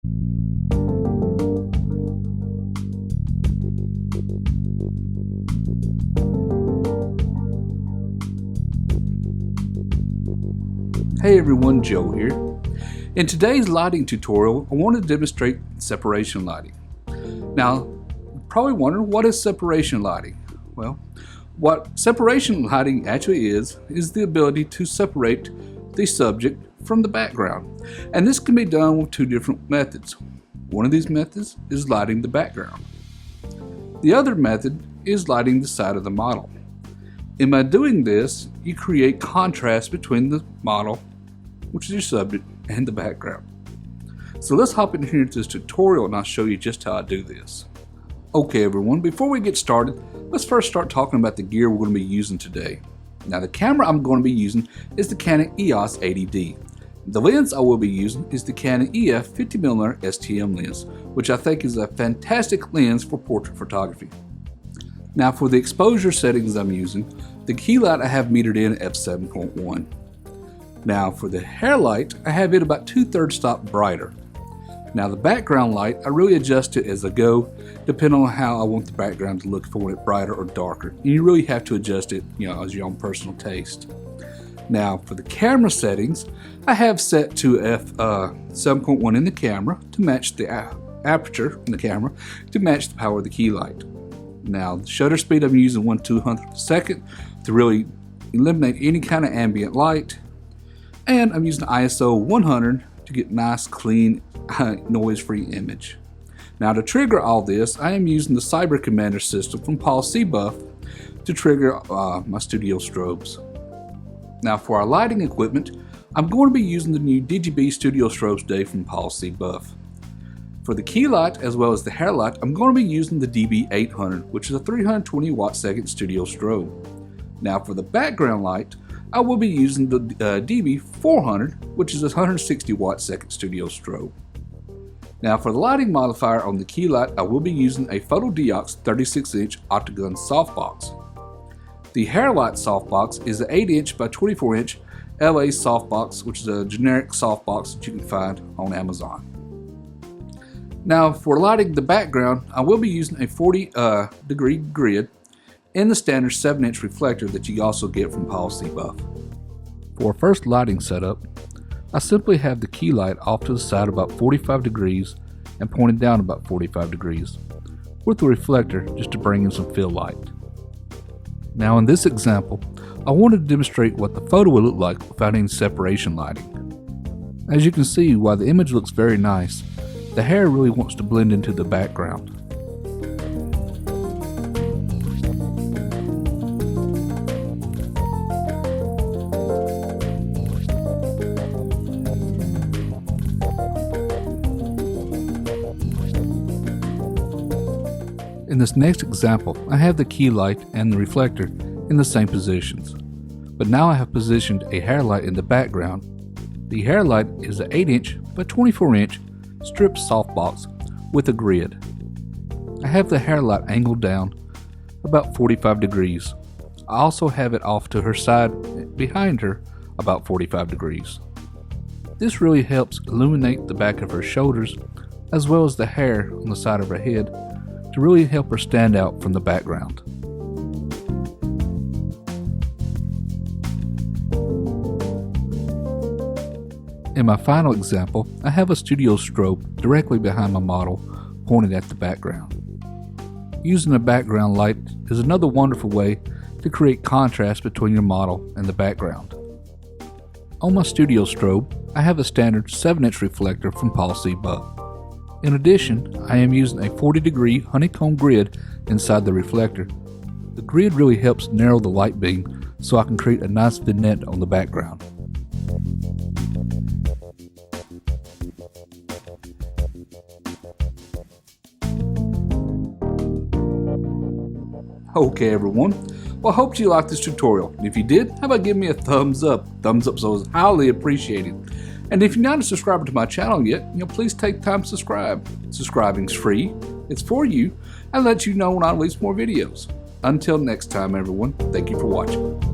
Hey everyone, Joe here. In today's lighting tutorial, I want to demonstrate separation lighting. Now, you're probably wondering, what is separation lighting? Well, what separation lighting actually is the ability to separate the subject from the background. And this can be done with two different methods. One of these methods is lighting the background. The other method is lighting the side of the model. And by doing this, you create contrast between the model, which is your subject, and the background. So let's hop in here into this tutorial and I'll show you just how I do this. Okay everyone, before we get started, let's first start talking about the gear we're going to be using today. Now the camera I'm going to be using is the Canon EOS 80D. The lens I will be using is the Canon EF 50mm STM lens, which I think is a fantastic lens for portrait photography. Now for the exposure settings I'm using, the key light I have metered in at f7.1. Now for the hair light, I have it about 2/3 stop brighter. Now the background light, I really adjust it as I go, depending on how I want the background to look, if I want it brighter or darker. And you really have to adjust it, as your own personal taste. Now for the camera settings, I have set to f7.1 in the camera to match the aperture in the camera to match the power of the key light. Now the shutter speed I'm using 1/200th of a second to really eliminate any kind of ambient light. And I'm using ISO 100 to get nice, clean, noise-free image. Now to trigger all this, I am using the Cyber Commander system from Policy Buff to trigger my studio strobes. Now for our lighting equipment, I'm going to be using the new DGB Studio Strobes today from Policy Buff. For the key light as well as the hair light, I'm going to be using the DB800, which is a 320 watt-second studio strobe. Now for the background light, I will be using the DB400, which is a 160 watt-second studio strobe. Now for the lighting modifier on the key light, I will be using a Photodiox 36-inch octagon softbox. The hair light softbox is an 8-inch by 24-inch LA softbox, which is a generic softbox that you can find on Amazon. Now for lighting the background, I will be using a 40-degree grid and the standard 7-inch reflector that you also get from Policy Buff. For our first lighting setup, I simply have the key light off to the side about 45 degrees and pointed down about 45 degrees, with the reflector just to bring in some fill light. Now in this example, I wanted to demonstrate what the photo would look like without any separation lighting. As you can see, while the image looks very nice, the hair really wants to blend into the background. In this next example, I have the key light and the reflector in the same positions, but now I have positioned a hair light in the background. The hair light is an 8-inch by 24-inch strip softbox with a grid. I have the hair light angled down about 45 degrees. I also have it off to her side behind her about 45 degrees. This really helps illuminate the back of her shoulders as well as the hair on the side of her head to really help her stand out from the background. In my final example, I have a studio strobe directly behind my model pointed at the background. Using a background light is another wonderful way to create contrast between your model and the background. On my studio strobe, I have a standard 7-inch reflector from Policy Buff. In addition, I am using a 40-degree honeycomb grid inside the reflector. The grid really helps narrow the light beam so I can create a nice vignette on the background. Okay everyone, well I hope you liked this tutorial, and if you did, how about give me a thumbs up? Thumbs up so is highly appreciated. And if you're not a subscriber to my channel yet, please take time to subscribe. Subscribing's free, it's for you, and lets you know when I release more videos. Until next time everyone, thank you for watching.